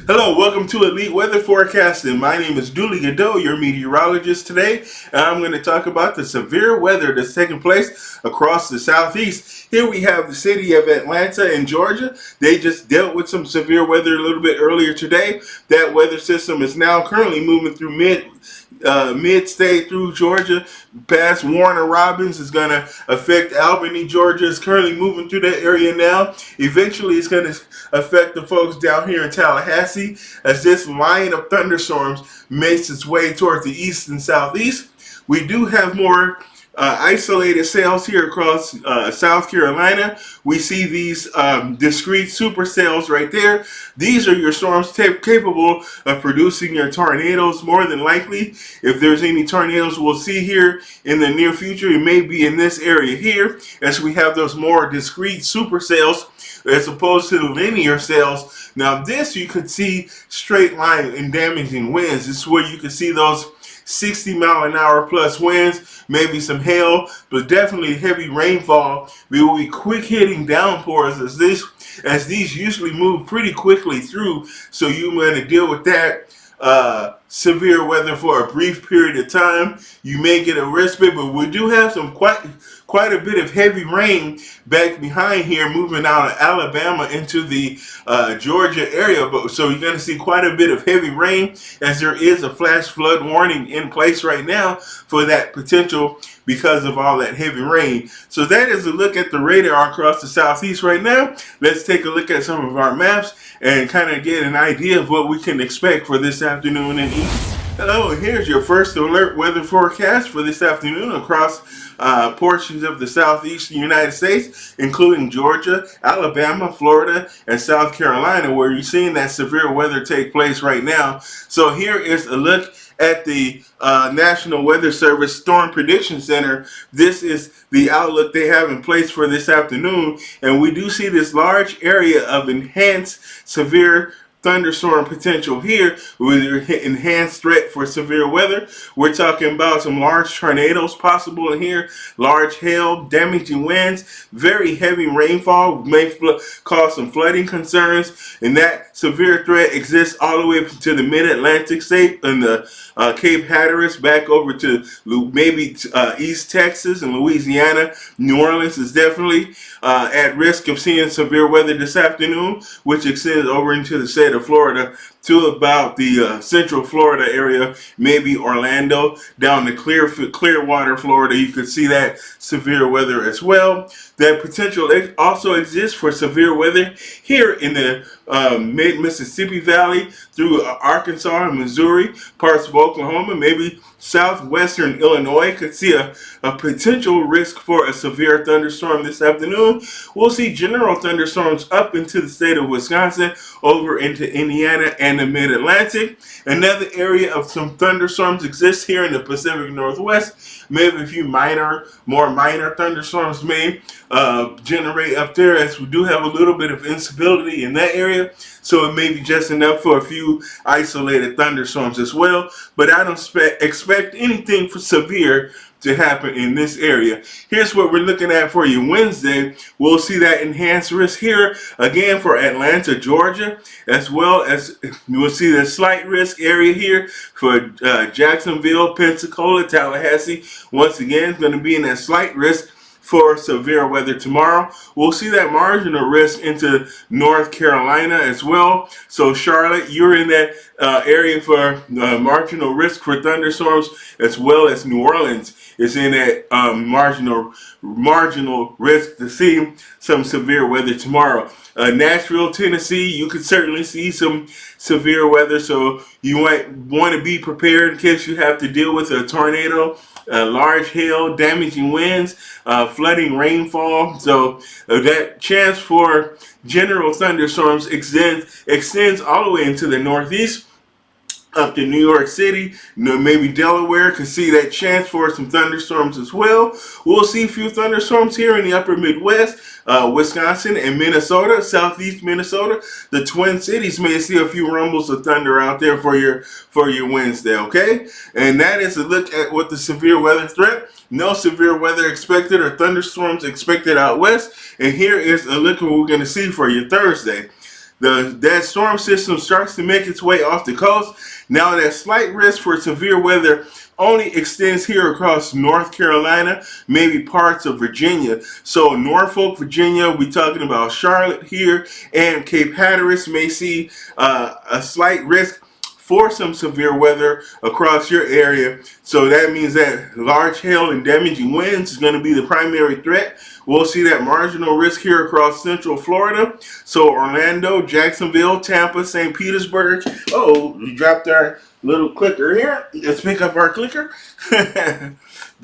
Hello, welcome to Elite Weather Forecasting. My name is Dooley Godot, your meteorologist today, and I'm going to talk about the severe weather that's taking place across the southeast. Here we have the city of Atlanta in Georgia. They just dealt with some severe weather a little bit earlier today. That weather system is now currently moving through mid-state through Georgia, past Warner Robins. Is going to affect Albany, Georgia. It's currently moving through that area now. Eventually, it's going to affect the folks down here in Tallahassee as this line of thunderstorms makes its way towards the east and southeast. We do have more isolated cells here across South Carolina. We see these discrete supercells right there. These are your storms capable of producing your tornadoes more than likely. If there's any tornadoes we'll see here in the near future, it may be in this area here as we have those more discrete supercells as opposed to the linear cells. Now this you could see straight line and damaging winds. This is where you can see those 60-mile-an-hour plus winds, maybe some hail, but definitely heavy rainfall. We will be quick hitting downpours as these usually move pretty quickly through, so you're going to deal with that severe weather for a brief period of time. You may get a respite, but we do have some quite a bit of heavy rain back behind here, moving out of Alabama into the Georgia area. But so you're going to see quite a bit of heavy rain, as there is a flash flood warning in place right now for that potential because of all that heavy rain. So that is a look at the radar across the southeast right now. Let's take a look at some of our maps and kind of get an idea of what we can expect for this afternoon and evening. Hello, and here's your first alert weather forecast for this afternoon across portions of the southeastern United States, including Georgia, Alabama, Florida, and South Carolina, where you're seeing that severe weather take place right now. So here is a look at the National Weather Service Storm Prediction Center. This is the outlook they have in place for this afternoon, and we do see this large area of enhanced severe thunderstorm potential here with enhanced threat for severe weather. We're talking about some large tornadoes possible in here, large hail, damaging winds, very heavy rainfall may cause some flooding concerns, and that severe threat exists all the way up to the mid-Atlantic state and the Cape Hatteras back over to maybe East Texas and Louisiana. New Orleans is definitely at risk of seeing severe weather this afternoon, which extends over into the state of Florida to about the central Florida area, maybe Orlando, down to Clearwater, Florida. You could see that severe weather as well. That potential also exists for severe weather here in the mid-Mississippi Valley through Arkansas and Missouri, parts of Oklahoma, maybe southwestern Illinois could see a potential risk for a severe thunderstorm this afternoon. We'll see general thunderstorms up into the state of Wisconsin, over into Indiana and the mid-Atlantic. Another area of some thunderstorms exists here in the Pacific Northwest. Maybe a few more minor thunderstorms may generate up there, as we do have a little bit of instability in that area. So it may be just enough for a few isolated thunderstorms as well. But I don't expect anything for severe to happen in this area. Here's what we're looking at for you Wednesday. We'll see that enhanced risk here again for Atlanta, Georgia, as well as we'll see the slight risk area here for Jacksonville, Pensacola, Tallahassee. Once again, it's going to be in that slight risk for severe weather tomorrow. We'll see that marginal risk into North Carolina as well. So Charlotte, you're in that area for marginal risk for thunderstorms, as well as New Orleans is in that marginal risk to see some severe weather tomorrow. Nashville, Tennessee, you could certainly see some severe weather, so you might want to be prepared in case you have to deal with a tornado, large hail, damaging winds, flooding rainfall. So that chance for general thunderstorms extends all the way into the northeast, up to New York City, maybe Delaware could see that chance for some thunderstorms as well. We'll see a few thunderstorms here in the upper Midwest, Wisconsin and Minnesota, southeast Minnesota. The Twin Cities may see a few rumbles of thunder out there for your Wednesday, okay? And that is a look at what the severe weather threat. No severe weather expected or thunderstorms expected out west. And here is a look at what we're going to see for your Thursday. That storm system starts to make its way off the coast. Now that slight risk for severe weather only extends here across North Carolina, maybe parts of Virginia. So Norfolk, Virginia, we're talking about Charlotte here, and Cape Hatteras may see a slight risk for some severe weather across your area. So that means that large hail and damaging winds is going to be the primary threat. We'll see that marginal risk here across central Florida. So Orlando, Jacksonville, Tampa, St. Petersburg. Oh, we dropped our little clicker here. Let's pick up our clicker.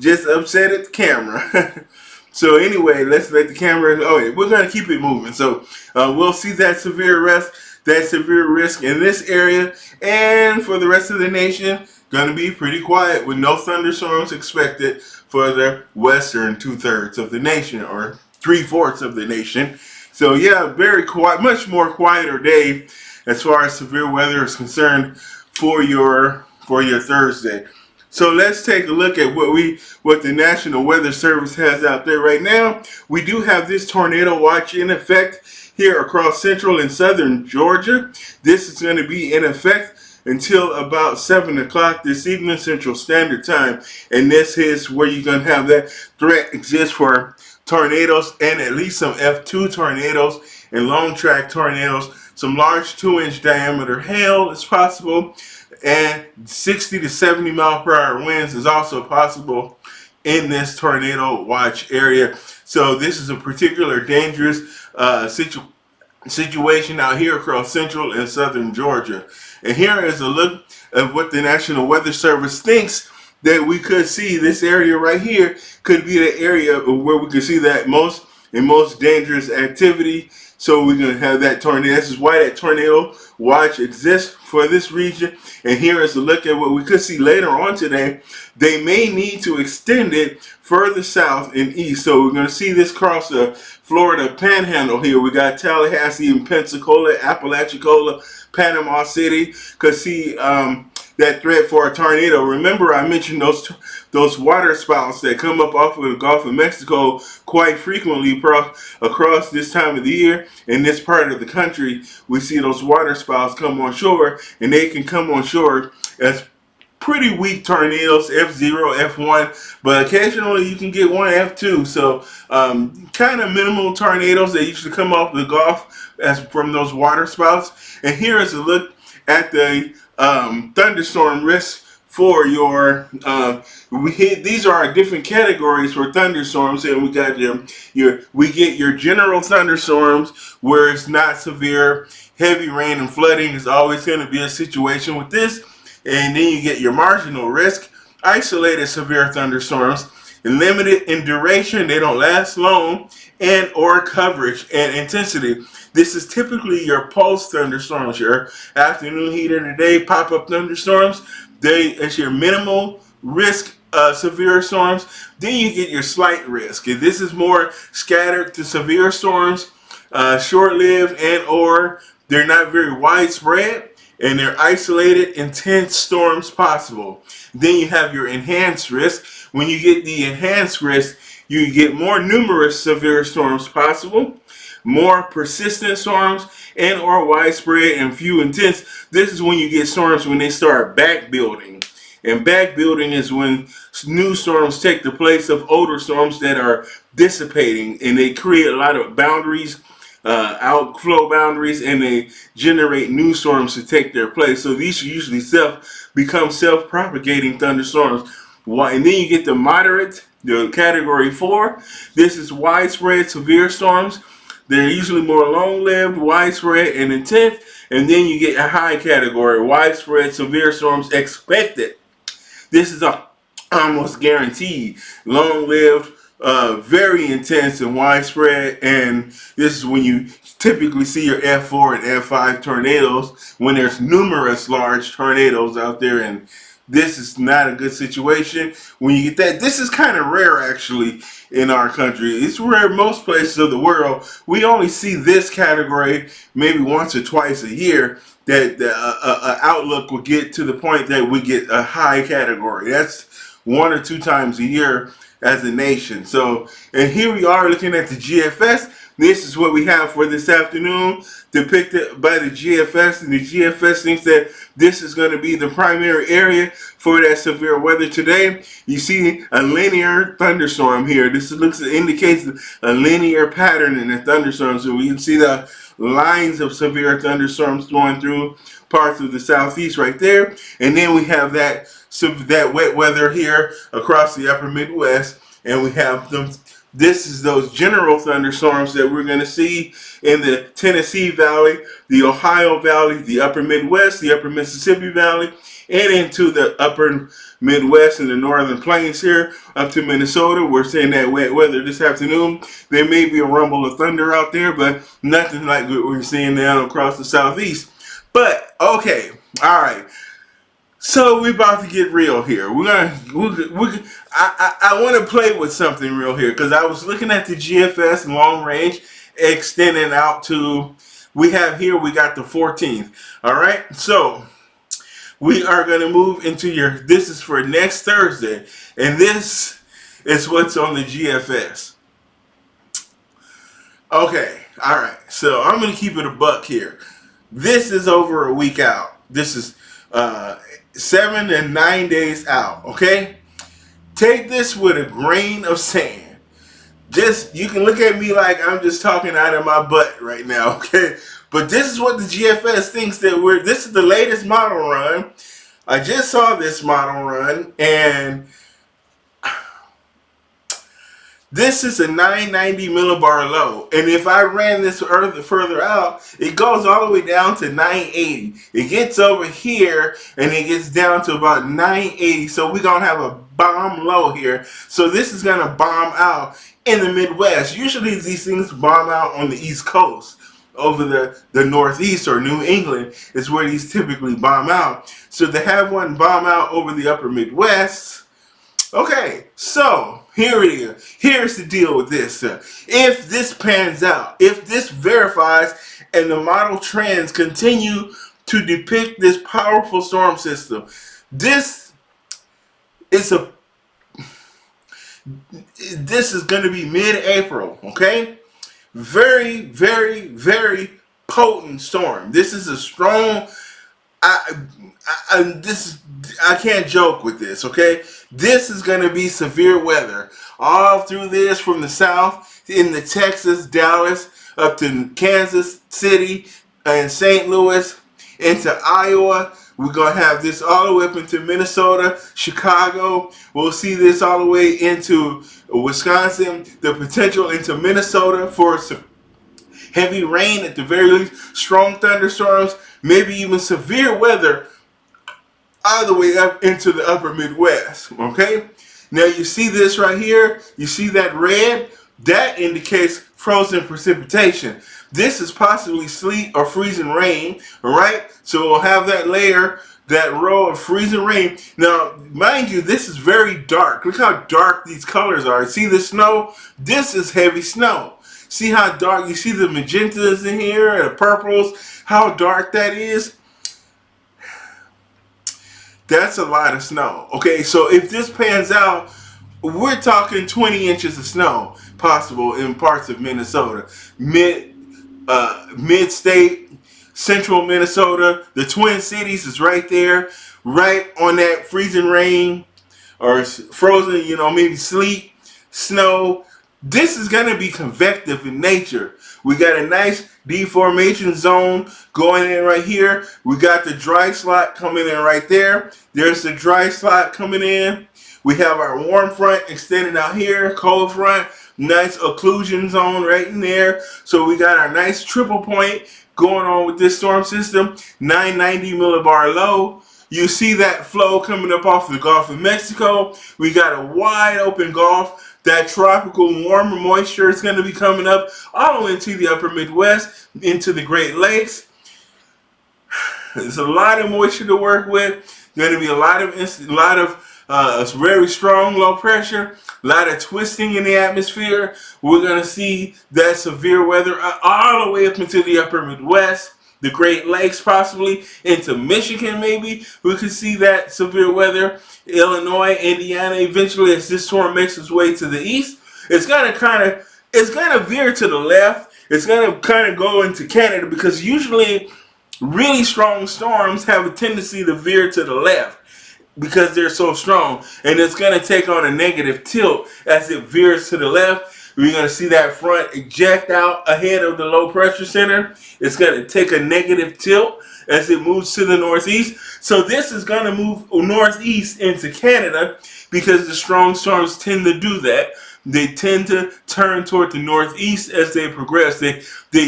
Just upset at the camera. So anyway, let's let the camera, we're going to keep it moving. So we'll see that severe risk in this area, and for the rest of the nation, going to be pretty quiet with no thunderstorms expected for the western 2/3 of the nation, or 3/4 of the nation. So yeah, very quiet, much more quieter day as far as severe weather is concerned for your Thursday. So let's take a look at what the National Weather Service has out there right now. We do have this tornado watch in effect here across central and southern Georgia. This is going to be in effect until about 7 o'clock this evening, Central Standard Time. And this is where you're going to have that threat exist for tornadoes, and at least some F2 tornadoes and long track tornadoes. Some large 2-inch diameter hail is possible, and 60 to 70 mile per hour winds is also possible in this tornado watch area. So this is a particular dangerous situation out here across central and southern Georgia. And here is a look at what the National Weather Service thinks that we could see. This area right here could be the area where we could see that most dangerous activity. So we're going to have that tornado. This is why that tornado watch exists for this region. And here is a look at what we could see later on today. They may need to extend it further south and east. So we're going to see this cross the Florida Panhandle here. We got Tallahassee and Pensacola, Apalachicola, Panama City. Could see that threat for a tornado. Remember, I mentioned those water spouts that come up off of the Gulf of Mexico quite frequently across this time of the year. In this part of the country, we see those water spouts come on shore, and they can come on shore as pretty weak tornadoes, F0, F1, but occasionally you can get one F2. So kind of minimal tornadoes that usually come off the Gulf as from those water spouts. And here is a look at the thunderstorm risk for your these are our different categories for thunderstorms, and we got we get your general thunderstorms where it's not severe. Heavy rain and flooding is always going to be a situation with this. And then you get your marginal risk, isolated severe thunderstorms, limited in duration, they don't last long, and or coverage and intensity. This is typically your pulse thunderstorms, your afternoon heat of the day, pop-up thunderstorms. It's your minimal risk severe storms. Then you get your slight risk. And this is more scattered to severe storms, short-lived, and or they're not very widespread, and they're isolated, intense storms possible. Then you have your enhanced risk. When you get the enhanced risk, you get more numerous severe storms possible, more persistent storms, and or widespread and few intense. This is when you get storms when they start back building. And back building is when new storms take the place of older storms that are dissipating, and they create a lot of boundaries, outflow boundaries, and they generate new storms to take their place. So these usually become self-propagating thunderstorms. And then you get the moderate, the category 4. This is widespread severe storms. They're usually more long-lived, widespread, and intense. And then you get a high category, widespread severe storms expected. This is almost guaranteed, long-lived, very intense and widespread, and this is when you typically see your F4 and F5 tornadoes, when there's numerous large tornadoes out there, and this is not a good situation when you get that. This is kind of rare actually in our country. It's rare most places of the world. We only see this category maybe once or twice a year, that the outlook will get to the point that we get a high category. That's 1 or 2 times a year as a nation. So, and here we are looking at the GFS. This is what we have for this afternoon, depicted by the GFS, and the GFS thinks that this is going to be the primary area for that severe weather today. You see a linear thunderstorm here. This indicates a linear pattern in the thunderstorm. So we can see the lines of severe thunderstorms going through parts of the southeast right there. And then we have that wet weather here across the upper Midwest. And we have them. This is those general thunderstorms that we're going to see in the Tennessee Valley, the Ohio Valley, the upper Midwest, the upper Mississippi Valley, and into the upper Midwest and the northern plains here up to Minnesota. We're seeing that wet weather this afternoon. There may be a rumble of thunder out there, but nothing like what we're seeing now across the southeast. But, okay, all right. So we're about to get real here. I want to play with something real here because I was looking at the GFS long range extending out to, we got the 14th. All right, so we are going to move into this is for next Thursday, and this is what's on the GFS. Okay, all right, so I'm going to keep it a buck here. This is over a week out. This is 7 and 9 days out, okay? Take this with a grain of sand. You can look at me like I'm just talking out of my butt right now, okay? But this is what the GFS thinks that this is the latest model run. I just saw this model run, and this is a 990 millibar low, and if I ran this further out, it goes all the way down to 980. It gets over here, and it gets down to about 980, so we're going to have a bomb low here. So this is going to bomb out in the Midwest. Usually these things bomb out on the East Coast. Over the Northeast or New England is where these typically bomb out. So to have one bomb out over the upper Midwest, okay, so here it is. Here's the deal with this. If this pans out, if this verifies and the model trends continue to depict this powerful storm system, this is going to be mid-April, okay? Very, very, very potent storm. This is a strong, I can't joke with this, okay? This is going to be severe weather all through this from the south into Texas, Dallas, up to Kansas City and St. Louis, into Iowa. We're going to have this all the way up into Minnesota, Chicago. We'll see this all the way into Wisconsin, the potential into Minnesota for some heavy rain at the very least, strong thunderstorms, maybe even severe weather all the way up into the upper Midwest, okay? Now you see this right here, you see that red? That indicates frozen precipitation. This is possibly sleet or freezing rain, all right? So we'll have that layer, that row of freezing rain. Now, mind you, this is very dark. Look how dark these colors are. See the snow? This is heavy snow. See how dark, you see the magentas in here and the purples, how dark that is? That's a lot of snow. Okay, so if this pans out, we're talking 20 inches of snow possible in parts of Minnesota. Mid-state, central Minnesota, the Twin Cities is right there, right on that freezing rain or frozen, maybe sleet, snow. This is going to be convective in nature. We got a nice deformation zone going in right here. We got the dry slot coming in right there. There's the dry slot coming in. We have our warm front extending out here, cold front, nice occlusion zone right in there. So we got our nice triple point going on with this storm system, 990 millibar low. You see that flow coming up off the Gulf of Mexico. We got a wide open Gulf. That tropical warmer moisture is going to be coming up all the way into the upper Midwest, into the Great Lakes. There's a lot of moisture to work with. Going to be a lot of very strong low pressure, a lot of twisting in the atmosphere. We're going to see that severe weather all the way up into the upper Midwest, the Great Lakes, possibly into Michigan maybe. We could see that severe weather. Illinois, Indiana, eventually as this storm makes its way to the east, it's going to veer to the left it's going to kind of go into Canada, because usually really strong storms have a tendency to veer to the left because they're so strong, and it's going to take on a negative tilt as it veers to the left. We're going to see that front eject out ahead of the low pressure center. It's going to take a negative tilt as it moves to the northeast. So this is going to move northeast into Canada, because the strong storms tend to do that. They tend to turn toward the northeast as they progress. They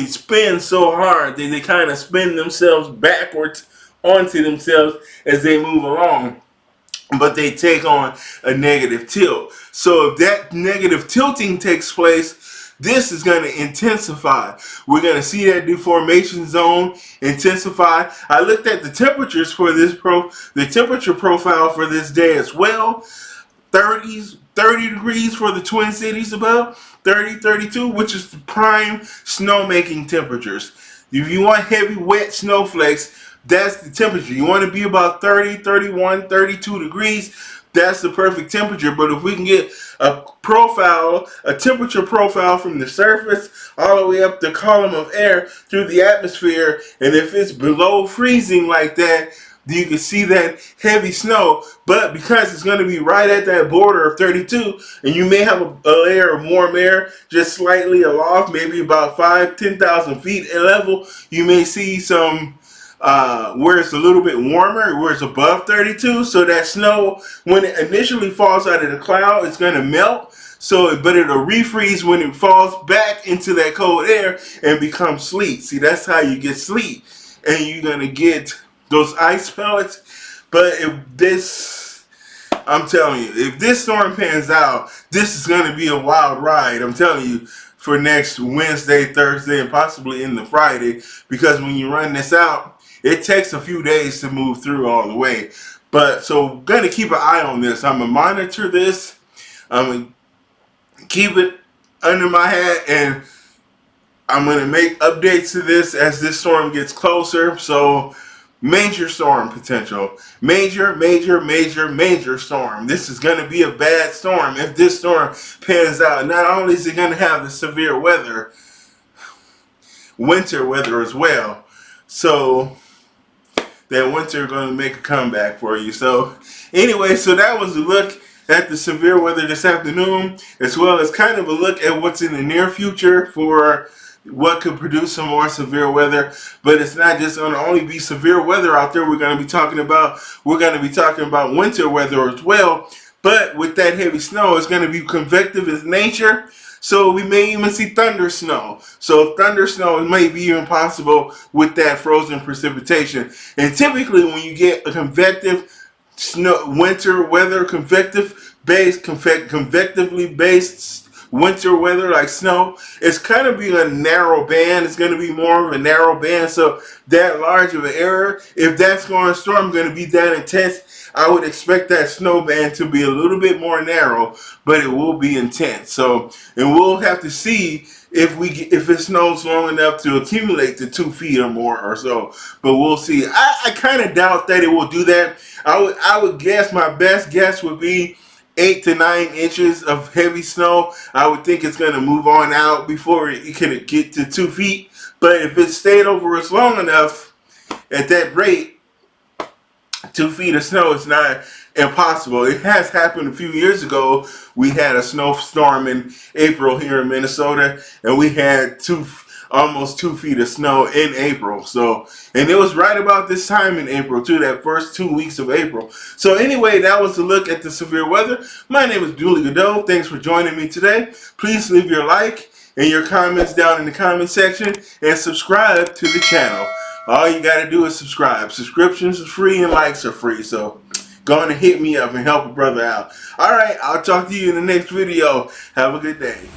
spin so hard, they kind of spin themselves backwards onto themselves as they move along. But they take on a negative tilt. So if that negative tilting takes place, this is going to intensify. We're going to see that deformation zone intensify. I looked at the temperatures for this the temperature profile for this day as well. 30 degrees for the Twin Cities above, 30, 32, which is the prime snowmaking temperatures. If you want heavy, wet snowflakes, that's the temperature. You want to be about 30, 31, 32 degrees. That's the perfect temperature. But if we can get a temperature profile from the surface all the way up the column of air through the atmosphere, and if it's below freezing like that, you can see that heavy snow. But because it's going to be right at that border of 32, and you may have a layer of warm air just slightly aloft, maybe about 10,000 feet at level, you may see some where it's a little bit warmer, where it's above 32. So that snow, when it initially falls out of the cloud, it's going to melt. But it'll refreeze when it falls back into that cold air and becomes sleet. See, that's how you get sleet. And you're going to get those ice pellets. But I'm telling you, if this storm pans out, this is going to be a wild ride. I'm telling you, for next Wednesday, Thursday, and possibly into Friday. Because when you run this out, it takes a few days to move through all the way. But so going to keep an eye on this. I'm going to monitor this. I'm going to keep it under my hat, and I'm going to make updates to this as this storm gets closer. So major storm potential. Major storm. This is going to be a bad storm if this storm pans out. Not only is it going to have the severe weather, winter weather as well. So that winter going to make a comeback for you. So anyway, so that was a look at the severe weather this afternoon, as well as kind of a look at what's in the near future for what could produce some more severe weather. But it's not just going to only be severe weather out there we're going to be talking about. We're going to be talking about winter weather as well. But with that heavy snow, it's going to be convective in nature. So we may even see thunder snow. So thunder snow may be even possible with that frozen precipitation. And typically when you get a convective snow, winter weather, convectively based winter weather like snow, it's kind of being a narrow band. It's going to be more of a narrow band. So that large of an area, if that's going to storm going to be that intense, I would expect that snow band to be a little bit more narrow, but it will be intense. So, and we'll have to see if it snows long enough to accumulate to 2 feet or more or so. But we'll see. I kind of doubt that it will do that. I would guess, my best guess would be 8 to 9 inches of heavy snow. I would think it's going to move on out before it can get to 2 feet. But if it stayed over us long enough at that rate, 2 feet of snow is not impossible. It has happened a few years ago. We had a snowstorm in April here in Minnesota, and we had almost 2 feet of snow in April. So, and it was right about this time in April too, that first 2 weeks of April. So anyway, that was a look at the severe weather. My name is Dooley Godot. Thanks for joining me today. Please leave your like and your comments down in the comment section, and subscribe to the channel. All you got to do is subscribe. Subscriptions are free and likes are free. So go on and hit me up and help a brother out. All right, I'll talk to you in the next video. Have a good day.